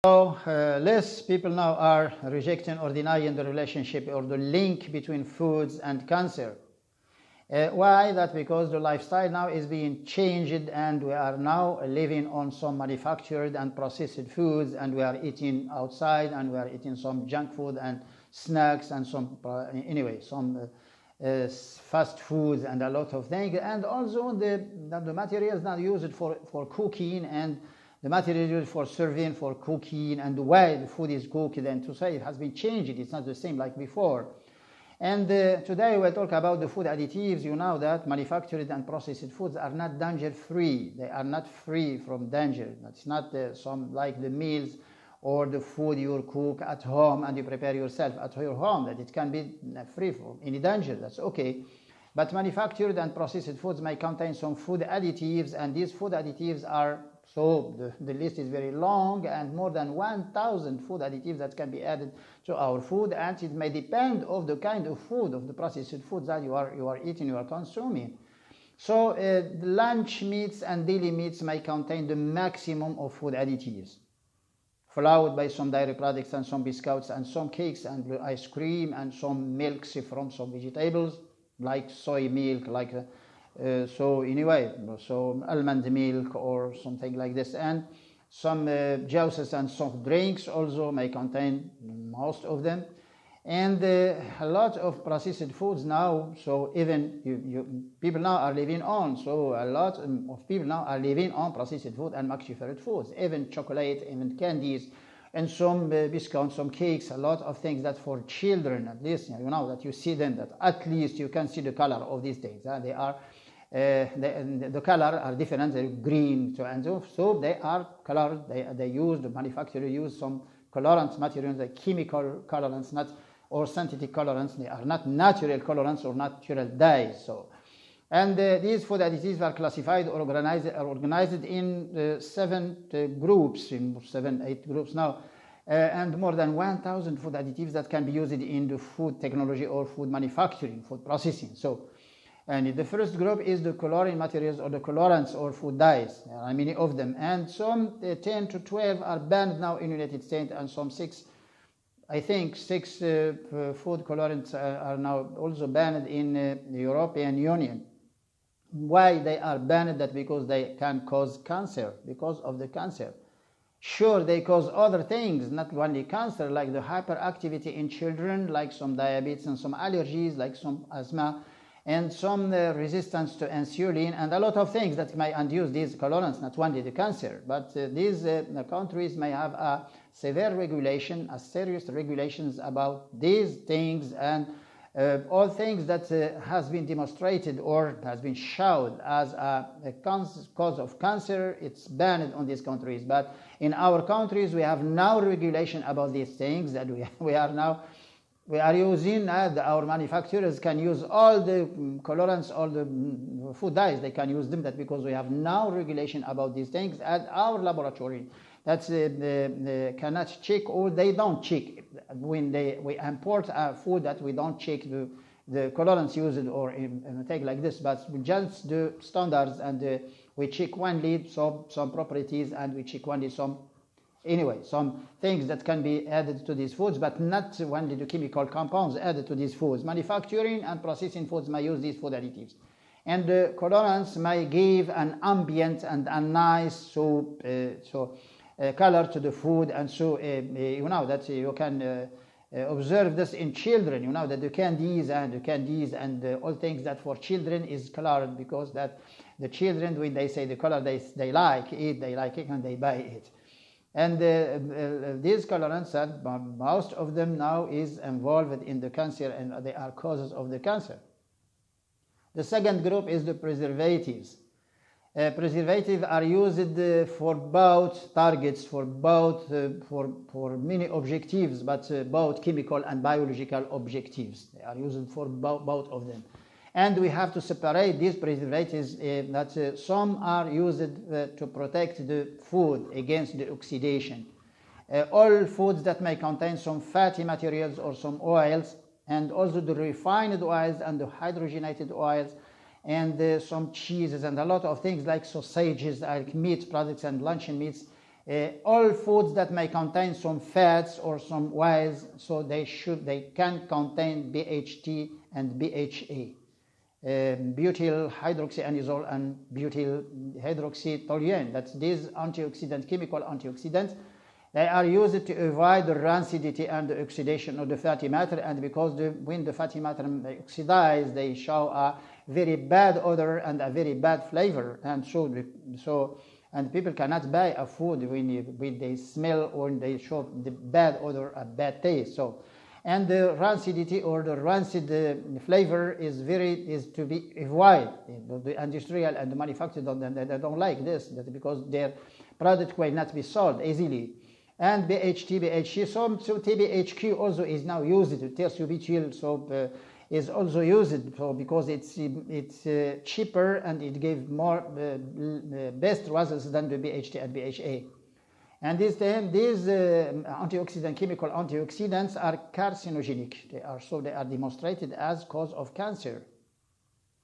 So less people now are rejecting or denying the relationship or the link between foods and cancer. Why? That because the lifestyle now is being changed, and we are now living on some manufactured and processed foods, and we are eating outside, and we are eating some junk food and snacks and some fast foods and a lot of things, and also the materials now used for cooking, and the material used for serving, for cooking, and the way the food is cooked, and to say it has been changed. It's not the same like before. And today we'll talk about the food additives. You know that manufactured and processed foods are not danger-free. They are not free from danger. It's not some like the meals or the food you cook at home and you prepare yourself at your home, that it can be free from any danger. That's okay. But manufactured and processed foods may contain some food additives, and these food additives are, so the list is very long, and more than 1,000 food additives that can be added to our food, and it may depend on the kind of food, of the processed foods that you are eating, you are consuming. So the lunch meats and daily meats may contain the maximum of food additives, followed by some dairy products and some biscuits and some cakes and ice cream and some milks from some vegetables like soy milk, like so almond milk or something like this, and some juices and soft drinks also may contain most of them, and a lot of processed foods now. So even people now are living on. So a lot of people now are living on processed food and manufactured foods, even chocolate, even candies, and some biscuits, some cakes, a lot of things that for children, at least, you know, that you see them, that at least you can see the color of these things. They are, the color are different, they're green, and so they are colored. They use, the manufacturer use some colorant materials, like chemical colorants, not or synthetic colorants. They are not natural colorants or natural dyes. So, and these food additives are classified or organized in 7 groups, in 8 groups now, and more than 1,000 food additives that can be used in the food technology or food manufacturing, food processing. So, and the first group is the coloring materials or the colorants or food dyes. There are many of them, and some 10 to 12 are banned now in the United States, and some 6 food colorants are now also banned in the European Union. Why they are banned? That because they can cause cancer, because of the cancer. Sure, they cause other things, not only cancer, like the hyperactivity in children, like some diabetes and some allergies, like some asthma, and some resistance to insulin, and a lot of things that may induce these colorants, not only the cancer. But these countries may have a severe regulation, a serious regulations about these things, and all things that has been demonstrated or has been shown as a cause of cancer, it's banned on these countries. But in our countries, we have no regulation about these things, that we are using, our manufacturers can use all the colorants, all the food dyes, they can use them, that because we have no regulation about these things at our laboratory. That's cannot check, or they don't check when we import food, that we don't check the colorants used or take like this, but just the standards, and we check only some properties, and we check only some things that can be added to these foods, but not only the chemical compounds added to these foods. Manufacturing and processing foods may use these food additives, and the colorants may give an ambient and a nice color to the food, and so you know that you can observe this in children. You know that the candies and all things that for children is colored, because that the children, when they say the color, they like it, and they buy it. And these colorants, most of them now is involved in the cancer, and they are causes of the cancer. The second group is the preservatives. Preservatives are used for both targets, for many objectives, but both chemical and biological objectives. They are used for both of them. And we have to separate these preservatives, that some are used to protect the food against the oxidation. All foods that may contain some fatty materials or some oils, and also the refined oils and the hydrogenated oils, and some cheeses and a lot of things like sausages, like meat products and luncheon meats, All foods that may contain some fats or some oils, so they can contain BHT and BHA, butyl hydroxyanidazole and butyl hydroxytoluene. That's these chemical antioxidants. They are used to avoid the rancidity and the oxidation of the fatty matter, and because when the fatty matter oxidize, they show a very bad odor and a very bad flavor, and and people cannot buy a food when they smell or they show the bad odor, a bad taste. And the rancidity or the rancid flavor is to be avoided. The industrial and the manufacturer they don't like this, because their product will not be sold easily. And BHT, BHC, so TBHQ also is now used. Tertiary soap is also used because it's cheaper and it gives more best results than the BHT and BHA. And these chemical antioxidants are carcinogenic. They are demonstrated as cause of cancer.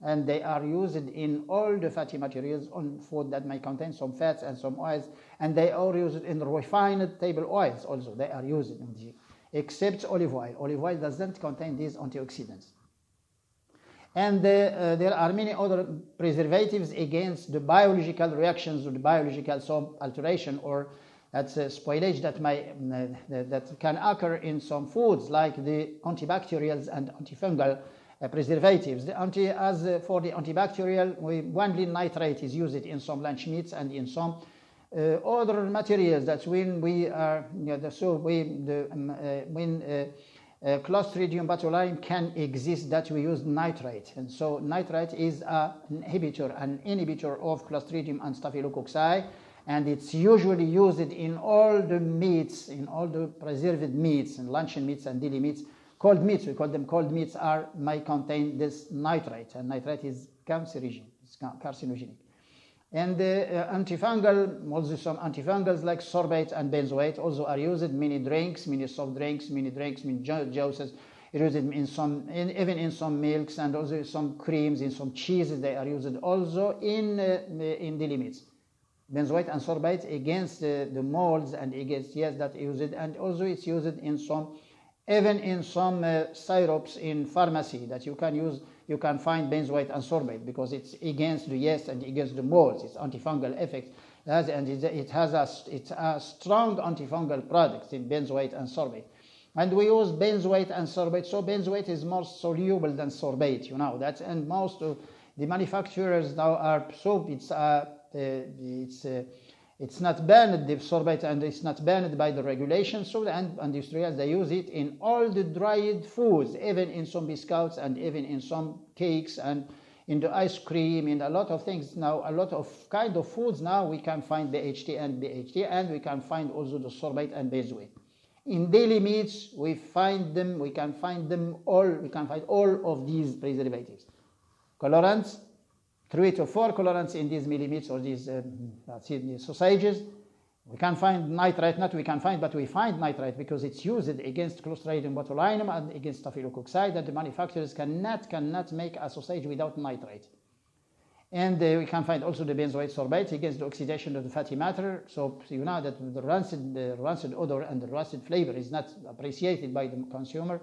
And they are used in all the fatty materials on food that may contain some fats and some oils, and they are used in refined table oils also. They are used in the, except olive oil. Olive oil doesn't contain these antioxidants. And there are many other preservatives against the biological reactions or the biological alteration or that's spoilage that can occur in some foods, like the antibacterials and antifungal preservatives. For the antibacterial, guanylate nitrate is used in some lunch meats and in some other materials. That's when Clostridium botulinum can exist, that we use nitrate. And so nitrate is an inhibitor of Clostridium and Staphylococci, and it's usually used in all the meats, in all the preserved meats, and luncheon meats and deli meats. Cold meats, we call them cold meats, may contain this nitrate, and nitrate is carcinogenic. And antifungal, also some antifungals like sorbate and benzoate also are used. Many drinks, many soft drinks, many juices, used even in some milks, and also some creams, in some cheeses. They are used also in deli meats. Benzoate and sorbate against the molds and against that used, and also it's used in some. Even in some syrups in pharmacy that you can use, you can find benzoate and sorbate because it's against the yeast and against the molds. It's antifungal effect, and it's a strong antifungal product in benzoate and sorbate. And we use benzoate and sorbate. So benzoate is more soluble than sorbate, that. And most of the manufacturers now are it's not banned, the sorbate, and it's not banned by the regulations. So the industrials, they use it in all the dried foods, even in some biscuits and even in some cakes and in the ice cream, in a lot of things now, a lot of kind of foods now we can find BHT and BHT, and we can find also the sorbate and benzoate. In daily meats, we can find all of these preservatives. Colorants, 3 to 4 colorants in these meats or these sausages. We can find nitrate, but we find nitrate because it's used against Clostridium botulinum and against Staphylococci, that the manufacturers cannot make a sausage without nitrate. And we can find also the benzoate sorbate against the oxidation of the fatty matter. So you know that the rancid odor and the rancid flavor is not appreciated by the consumer.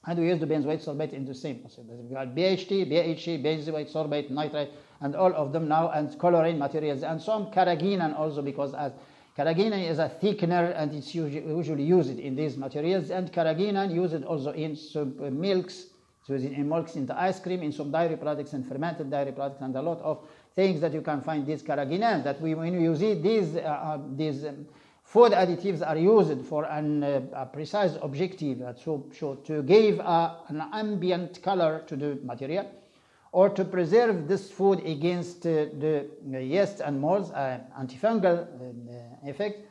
And we use the benzoate sorbate in the same. So we got BHT, BHC, benzoate sorbate, nitrate, and all of them now, and colorant materials, and some carrageenan also, because as carrageenan is a thickener and it's usually used in these materials, and carrageenan used also in some milks, so in milks, in the ice cream, in some dairy products and fermented dairy products, and a lot of things that you can find these carrageenan, that when you see these food additives are used for a precise objective, to give an ambient color to the material, or to preserve this food against the yeast and molds, antifungal effect,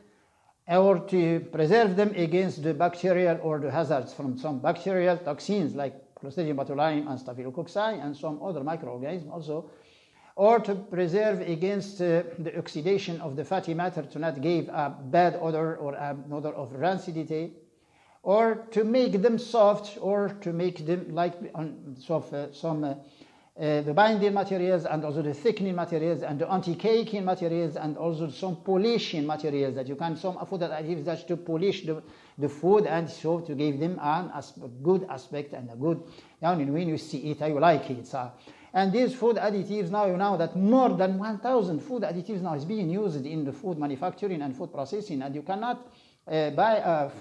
or to preserve them against the bacterial or the hazards from some bacterial toxins like Clostridium botulinum and Staphylococci and some other microorganisms also, or to preserve against the oxidation of the fatty matter, to not give a bad odor or an odor of rancidity, or to make them soft, or to make them like some the binding materials and also the thickening materials and the anti-caking materials and also some polishing materials that you can, some food additives that to polish the food and so to give them a good aspect and a good, when you see it, you like it. And these food additives now, you know that more than 1,000 food additives now is being used in the food manufacturing and food processing, and you cannot buy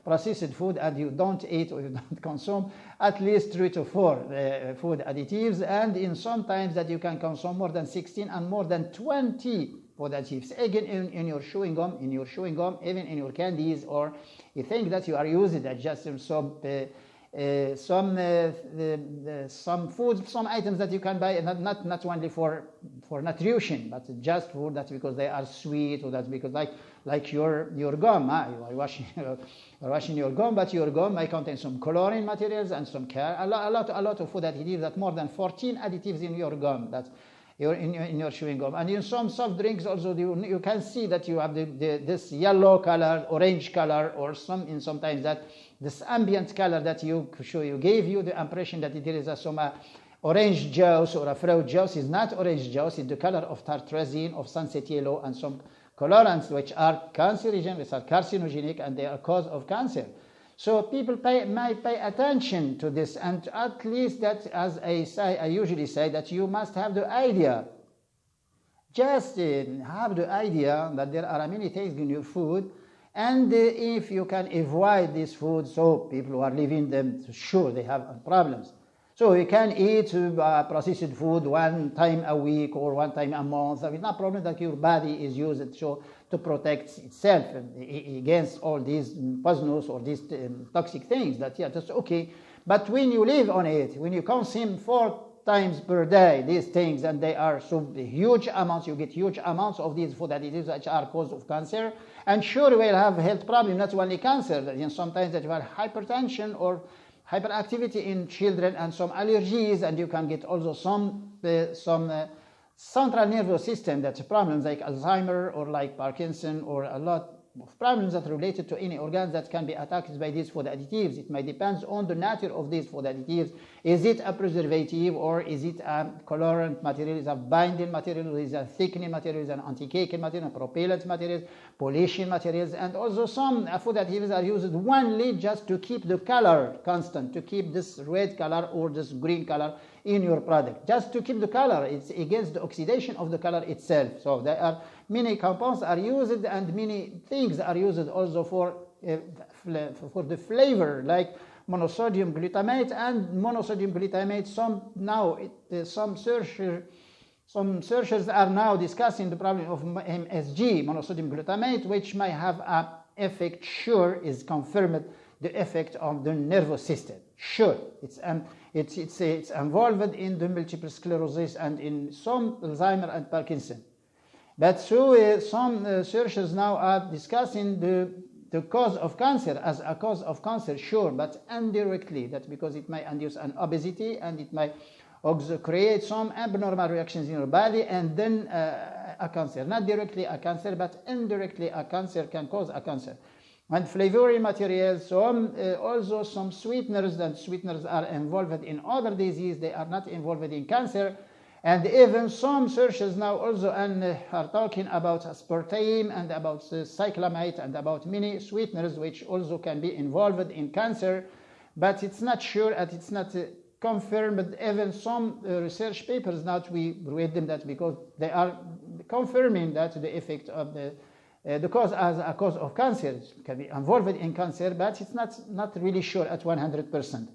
processed food and you don't eat or you don't consume at least 3 to 4 food additives, and in sometimes that you can consume more than 16 and more than 20 food additives. Again, in your chewing gum, even in your candies, or you think that you are using that just in some food, some items that you can buy, not only for nutrition, but just for that because they are sweet, or that's because like your gum, you are washing your gum, but your gum may contain some coloring materials and some a lot of food additives, that more than 14 additives in your gum, that in your chewing gum. And in some soft drinks also you can see that you have this yellow color, orange color, or sometimes that this ambient color that gave you the impression that there is some orange juice or a fruit juice. Is not orange juice, it's the color of tartrazine, of sunset yellow, and some colorants which are cancerogen, which are carcinogenic, and they are cause of cancer. So people might pay attention to this, and at least that, as I usually say, that you must have the idea. Just have the idea that there are many things in your food, and if you can avoid this food, so people who are living them, sure they have problems. So you can eat processed food 1 time a week or 1 time a month. It's not a problem that your body is used to protect itself against all these poisonous or these toxic things. That's okay. But when you live on it, when you consume 4 times per day these things, and they are so huge amounts, you get huge amounts of these food additives which are cause of cancer. And sure, you will have health problems, not only cancer. Sometimes that you have hypertension or hyperactivity in children, and some allergies, and you can get also some central nervous system that's problems like Alzheimer or like Parkinson, or a lot of problems that are related to any organs that can be attacked by these food additives. It may depend on the nature of these food additives. Is it a preservative, or is it a colorant material, is a binding material, is a thickening material, is an anti-caking material, propellant materials, polishing materials, and also some food additives are used only just to keep the color constant, to keep this red color or this green color in your product, just to keep the color. It's against the oxidation of the color itself. So there are many compounds are used, and many things are used also for the flavor, like monosodium glutamate and monosodium glutamate. Some searchers are now discussing the problem of MSG, monosodium glutamate, which may have an effect, sure, is confirmed, the effect on the nervous system. Sure, it's involved in the multiple sclerosis and in some Alzheimer and Parkinson. But so some researchers now are discussing the cause of cancer as a cause of cancer, sure, but indirectly, that because it may induce an obesity, and it may also create some abnormal reactions in your body, and then a cancer. Not directly a cancer, but indirectly a cancer can cause a cancer. And flavoring materials, also some sweeteners, that sweeteners are involved in other diseases, they are not involved in cancer. And even some researchers now also are talking about aspartame and about cyclamate and about many sweeteners which also can be involved in cancer, but it's not sure and it's not confirmed. But even some research papers now, we read them, that because they are confirming that the effect of the cause as a cause of cancer, it can be involved in cancer, but it's not really sure at 100%.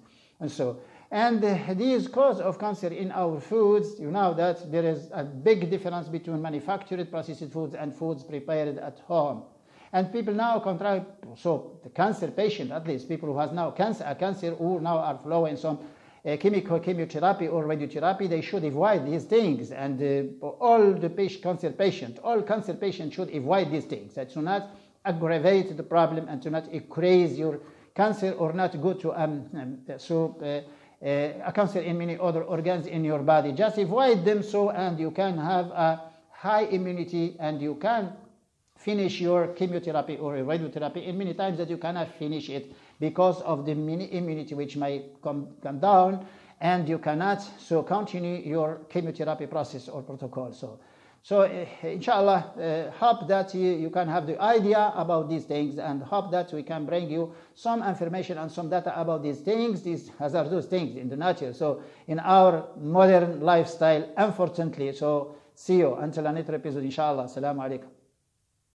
And these cause of cancer in our foods, you know that there is a big difference between manufactured processed foods and foods prepared at home. And people now contrive, so the cancer patient, at least people who has now cancer who now are following some chemotherapy or radiotherapy, they should avoid these things. And all cancer patients should avoid these things. That should not aggravate the problem and to not increase your cancer, or not go to a cancer in many other organs in your body. Just avoid them, and you can have a high immunity, and you can finish your chemotherapy or radiotherapy in many times that you cannot finish it because of the mini immunity which may come down, and you cannot so continue your chemotherapy process or protocol. So inshallah, hope that you can have the idea about these things, and hope that we can bring you some information and some data about these things, these hazardous things in the nature. So in our modern lifestyle, unfortunately. So see you until another episode, inshallah. Assalamu alaikum.